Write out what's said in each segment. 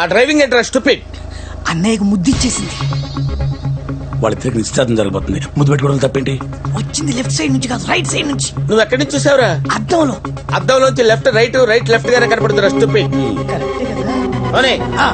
ఆ డ్రైవింగ్ ఏంట్రా స్టూపిడ్. అన్నయ్యకు ముద్దిచ్చేసింది. వాళ్ళిద్దరికి నిశ్చితార్థం జరగబోతుంది. ముద్దు పెట్టుకోవడం తప్పేంటి? వచ్చింది లెఫ్ట్ సైడ్ నుంచి కాదు, రైట్ సైడ్ నుంచి. నువ్వు ఎక్కడి నుంచి చూసావురా? అద్దంలో. అద్దంలోంచి లెఫ్ట్ రైట్ రైట్ లెఫ్ట్ గానే కనపడుతురా స్టూపిడ్. కరెక్టే కదా. అవునే. ఆ,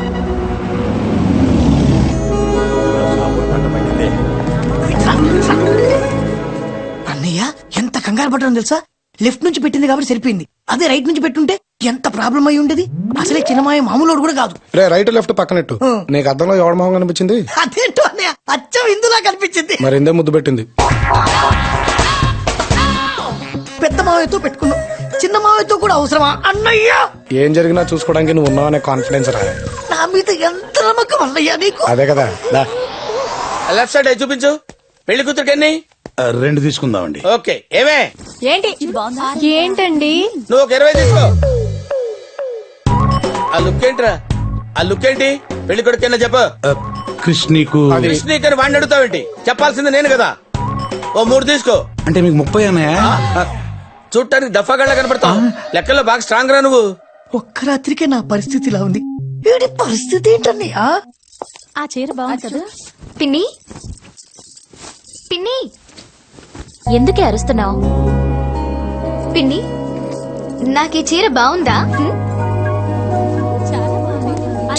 అన్నయ్య ఎంత కంగారు పడ్డాను తెలుసా? లెఫ్ట్ నుంచి పెట్టింది కాబట్టి సరిపోయింది. అదే రైట్ నుంచి పెట్టుంటే ఎంత ప్రాబ్లం అయి ఉండేది. అసలే చిన్నమాయ మామూలు కూడా కాదు. రే రైట్ లెఫ్ట్ పక్కనట్టు. నీకు అద్దంలో ఎవడ మొహం కనిపించింది? అదేంటో అన్నయ్య, అచ్చం ఇందులా కనిపించింది. మరి ఎందే ముద్దు పెట్టింది? పెద్ద మావయ్యతో పెట్టుకున్నాం, చిన్న మావయ్యతో కూడా అవసరమా అన్నయ్య? ఏం జరిగినా చూసుకోవడానికి నువ్వు ఉన్నావనే కాన్ఫిడెన్స్ రా. నా మీద ఎంత నమ్మకం అన్నయ్య నీకు. అదే కదా. లెఫ్ట్ సైడ్ చూపించు. పెళ్లి కూతురికి ఎన్ని? 2 తీసుకుందామండి. ఓకే. ఏమే ఏంటి ఏంటండి? నువ్వు ఒక 20 తీసుకో. ఆ లుక్ ఏంట్రా? ఆ లుక్ ఏంటి? పెళ్లి కొడుకైనా చెప్పు. క్రిష్ నీకు కృష్ణీకని వాడిని అడుగుతావేంటి? చెప్పాల్సింది నేను కదా. ఓ 3 తీసుకో. అంటే మీకు 30 అన్నాయా? చూడటానికి దఫాగళ్ళ కనపడతావు. లెక్కల్లో బాగా స్ట్రాంగ్ రా నువ్వు. ఒక్క రాత్రికే నా పరిస్థితి ఇలా ఉంది. వీడి పరిస్థితి ఏంటన్నయ్య? ఆ చీర బాగుంది కదా. పిన్ని పిన్ని, ఎందుకే అరుస్తున్నావు? పిన్ని, నాకు ఈ చీర బాగుందా?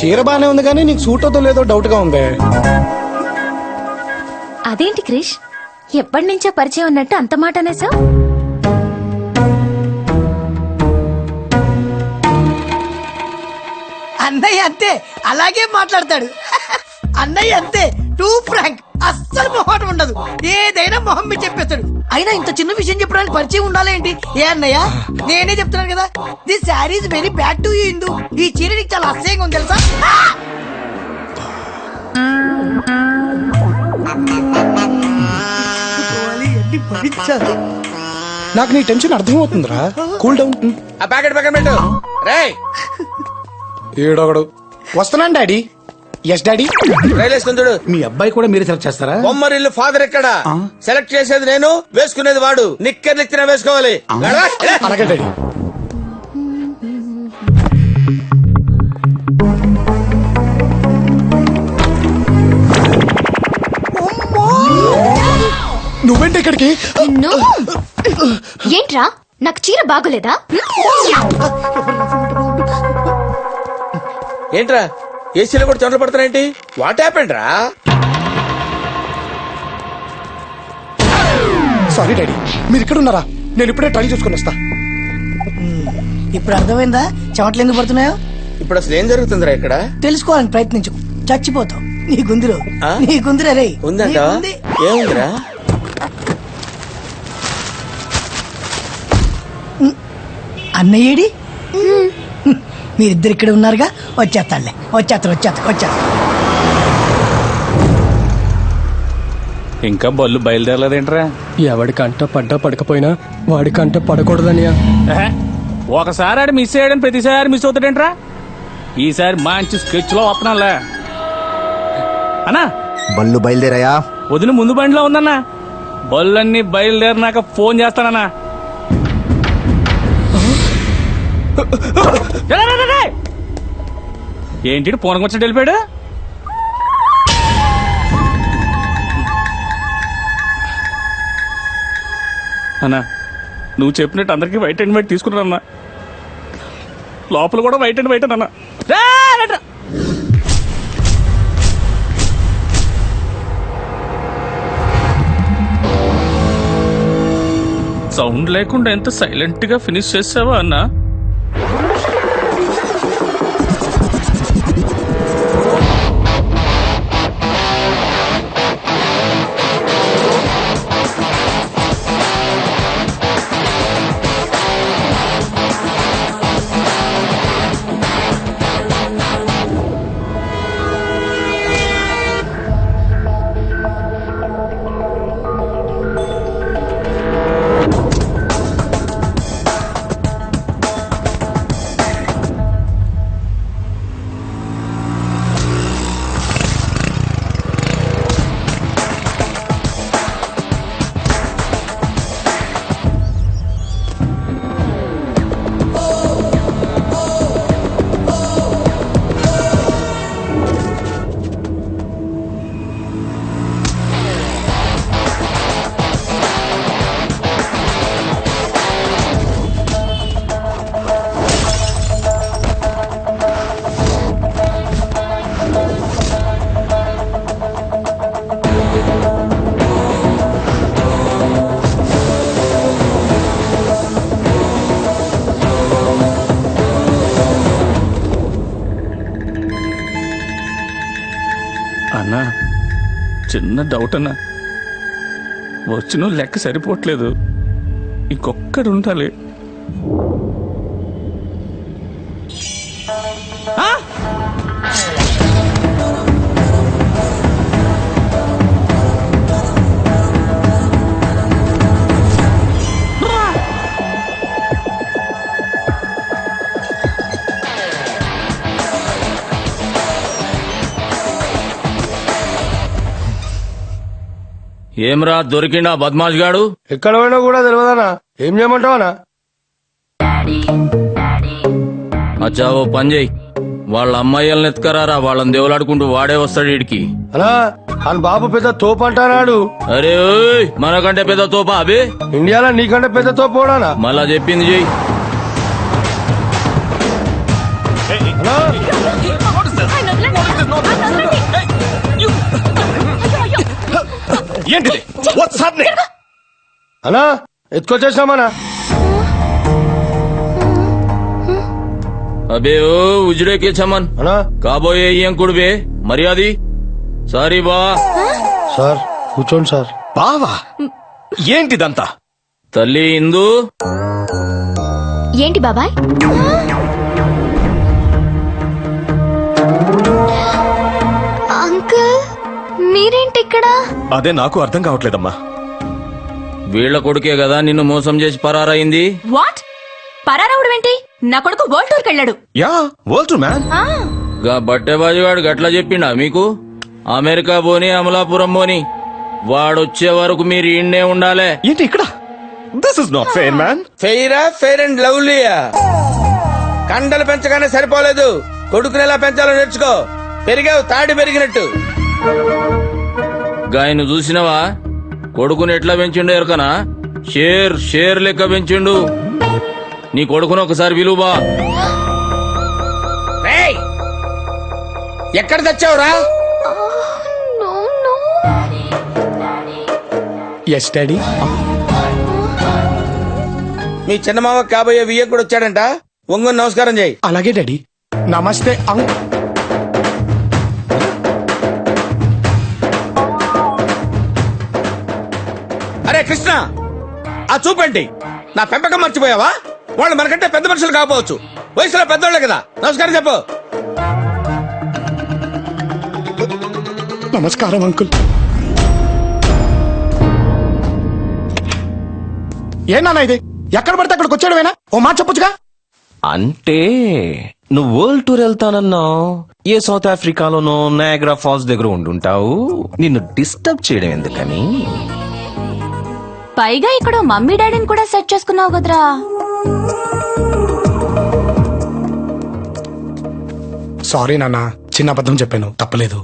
చీర బానే ఉంది కానీ నీకు సూట్ అవుతో లేదో డౌట్ గా ఉంది. అదేంటి క్రిష్, ఎప్పటి నుంచో పరిచయం ఉన్నట్టు అంత మాట అనేసావు? అన్నయ్య అంతే, అలాగే మాట్లాడతాడు. అన్నయ్య అంతే, టూ ఫ్రాంక్, అస్సలు మొహం ఉండదు. ఏదైనా మొహం మీద చెప్పేస్తాడు. అయినా ఇంత చిన్న విషయం చెప్పడానికి పరిచయం ఉండాలేంటి? ఏ అన్నయ్య, నేనే చెప్తున్నాను కదా, this sari is very bad to you Indu. ఈ చీర నీకు చాలా అసహ్యంగా ఉంది తెలుసా? నాకు నీ టెన్షన్ అర్థమవుతుందిరా. Cool down. ఆ ప్యాకెట్ పక్కన పెట్టు. రేయ్ ఏడొకడు వస్తున్నాను డాడీ. Yes daddy. రైలు వేసుకుని చూడు. మీ అబ్బాయి కూడా మీరే సెలెక్ట్ చేస్తారా? బొమ్మరిల్లు ఫాదర్ ఎక్కడ? సెలెక్ట్ చేసేది నేను, వేసుకునేది వాడు. నిక్కర్ నిచ్చిన వేసుకోవాలి. అలాగే డాడీ. నువ్వేంటి ఇక్కడికి? ఏంట్రా, నాకు చీర బాగోలేదా? ఏంట్రా ఏసీలో కూడా చెమటలు పడుతున్నాయేంటి? వాట్ హ్యాపెండ్ రా? సారీ డాడీ, మీరు ఇక్కడ ఉన్నారా? నేను ఇప్పుడే ట్రై చేసుకుని వస్తా. ఇప్పుడు అర్థమైందా చెమటలు ఎందుకు పడుతున్నాయో? ఇప్పుడు అసలు ఏం జరుగుతుందిరా ఇక్కడ? తెలుసుకోవాలని ప్రయత్నించు, చచ్చిపోతావు. నీకుందిరో ఆ? నీకుందిరా రే. ఉందంట. నీకుంది. ఏముందిరా? అన్నయ్యేడి? మీరిద్దరు ఇక్కడ ఉన్నారుగా, వచ్చేస్తాడులే. వచ్చేస్తారు. ఇంకా బళ్ళు బయలుదేరలేదేంట్రా? ఎవడికంట పడ్డా పడకపోయినా వాడికంట పడకూడదనియా. ఒకసారి ఆడు మిస్ అయ్యాడని ప్రతిసారి మిస్ అవుతాడేంట్రా? ఈసారి మంచి స్కెచ్ లో వస్తున్నాలే అన్నా. బళ్ళు బయలుదేరాయా? వదిన ముందు బండిలో ఉందన్నా. బళ్ళన్నీ బయలుదేరినాక ఫోన్ చేస్తానన్నా. ఏంటి పూనకం వచ్చినట్టు వెళ్ళిపోయాడు? అన్నా నువ్వు చెప్పినట్టు అందరికి వైట్ అండ్ వైట్ తీసుకున్నారన్నా. లోపల కూడా వైట్ అండ్ వైట్ అన్నా. సౌండ్ లేకుండా ఎంత సైలెంట్ గా ఫినిష్ చేసావా అన్నా? అన్నా చిన్న డౌట్ అన్నా, వచ్చిన లెక్క సరిపోవట్లేదు, ఇంకొక్కడు ఉండాలి. ఆ? ఏమ్రా దొరికిండా బద్మాష్ గాడు? ఎక్కడ పోయినా కూడా తెలియదనా, ఏం చేయమంటావనా? అచ్చా ఓ పని చెయ్యి, వాళ్ళ అమ్మాయిలను ఎత్తుకరారా, వాళ్ళని దేవులాడుకుంటూ వాడే వస్తాడు వీడికి. అనా ఆయన బాబు పెద్ద తోపు అంటానాడు. అరే ఓయ్, మనకంటే పెద్ద తోపా అబే? ఇండియాలో నీకంటే పెద్ద తోపు పోడానా? మళ్ళా చెప్పింది చెయ్యి. అనా ఏంటిది? What's happening? అనా ఎత్తుకొచ్చేసినామనా? అబే ఓ ఉజుడేకే చమన్ అనా కాబోయే ఏం కుడివే మర్యాది. సారీ బా. సార్ కూర్చోండి సార్. బావా ఏంటిదంతా? తల్లి ఇందు, ఏంటి బాబాయ్? అంకుల్ మీరేంటి ఇక్కడ? అదే నాకు అర్థం కావట్లేదమ్మా. వీళ్ల కొడుకే కదా నిన్ను మోసం చేసి పరారైంది. వాట్? పరారావుడమేంటి? నా కొడుకు వరల్డ్ టూర్కి వెళ్ళాడు. Yeah world tour man. గా బట్టెబాజుగాడు గట్లా చెప్పిండా మీకు? అమెరికా పోని అమలాపురం పోని వాడొచ్చే వరకు మీరు ఈయన్నే ఉండాలే. ఏంటి ఇక్కడ? This is not fair man. ఫెయిరా, ఫెయిర్ అండ్ లవ్లీయా? కండలు పెంచగానే సరిపోలేదు, కొడుకుని ఎలా పెంచాలో నేర్చుకో. పెరిగావు తాడి పెరిగినట్టు. గాయను చూసినవా? కొడుకుని ఎట్లా పెంచిండు ఎరకనా? షేర్ లెక్క పెంచిండు. నీ కొడుకును ఒకసారి విలువా. రేయ్, ఎక్కడ తెచ్చావురా? Yes daddy. మీ చిన్నమామ కాబోయే వియ్య కూడా వచ్చాడంట, ఒంగొని నమస్కారం చేయి. అలాగే డాడీ. నమస్తే అరే కృష్ణ, ఆ చూపండి. నా పెంపకం మర్చిపోయావా? వాళ్ళు మనకంటే పెద్ద మనుషులు కాకపోవచ్చు, వయసులో పెద్దోళ్లే కదా. నమస్కారం చెప్పు. నమస్కారం అంకుల్. ఏనా ఇది? ఎక్కడ పడితే అక్కడికి వచ్చాడువేనా? ఓ మాట చెప్పొచ్చుగా. అంటే నువ్వు వరల్డ్ టూర్ వెళ్తానన్నావు, ఏ సౌత్ ఆఫ్రికాలోనో నయాగ్రా ఫాల్స్ దగ్గర ఉండుంటావు. నిన్ను డిస్టర్బ్ చేయడం ఎందుకని. పైగా ఇక్కడ మమ్మీ డాడీని కూడా సెట్ చేసుకున్నావు కదరా. సారీ నాన్న, చిన్న అబద్ధం చెప్పాను, తప్పలేదు.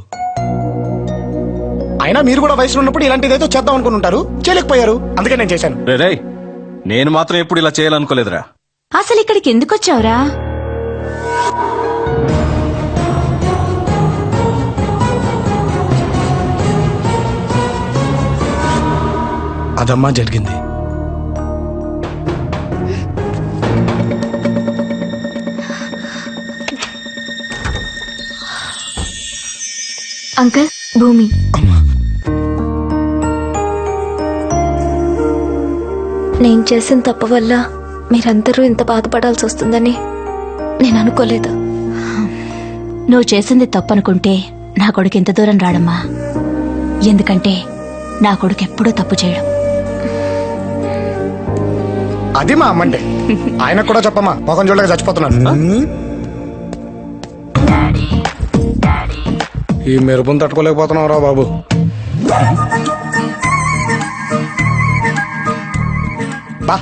అయినా మీరు కూడా వయసులో ఉన్నప్పుడు ఇలాంటిదేదో చేద్దాం అనుకుని ఉంటారు, చేయలేకపోయారు, అందుకే నేను చేశాను. రే నేను మాత్రం ఎప్పుడు ఇలా చేయాలనుకోలేదురా. అసలు ఇక్కడికి ఎందుకు వచ్చావురా? అదమ్మా జరిగింది. అంకుల్, భూమి. నేను చేసిన తప్పు వల్ల మీరందరూ ఇంత బాధపడాల్సి వస్తుందని నేను అనుకోలేదు. నువ్వు చేసింది తప్పు అనుకుంటే నా కొడుకు ఎంత దూరం రాడమ్మా. ఎందుకంటే నా కొడుకు ఎప్పుడూ తప్పు చేయడం. అది మా అమ్మంటే. ఆయన కూడా చెప్పమ్మా, మొఖం చూడలేక చచ్చిపోతున్నాను. ఈ మెరుపును తట్టుకోలేకపోతున్నావు రా బాబు. బా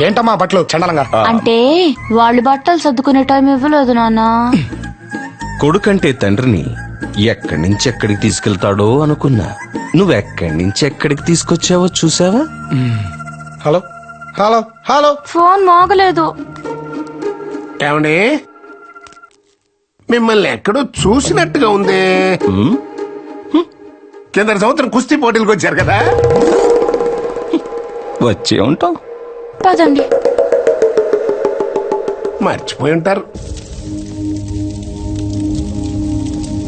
ఏంటమ్మా బట్టలు చండలంగా? అంటే వాళ్ళు బట్టలు సర్దుకునే టైం ఇవ్వలేదు నాన్న. కొడుకంటే తండ్రిని ఎక్కడి నుంచి ఎక్కడికి తీసుకెళ్తాడో అనుకున్నా. నువ్వెక్కడి నుంచి ఎక్కడికి తీసుకొచ్చావో చూసావా? హలో హలో హలో, ఫోన్ మోగలేదు. ఏమండి, మిమ్మల్ని ఎక్కడో చూసినట్టుగా ఉంది. కింద సంవత్సరం కుస్తీ పోటీలకు వచ్చారు కదా? వచ్చే ఉంటావు. పదండి. మర్చిపోయి ఉంటారు.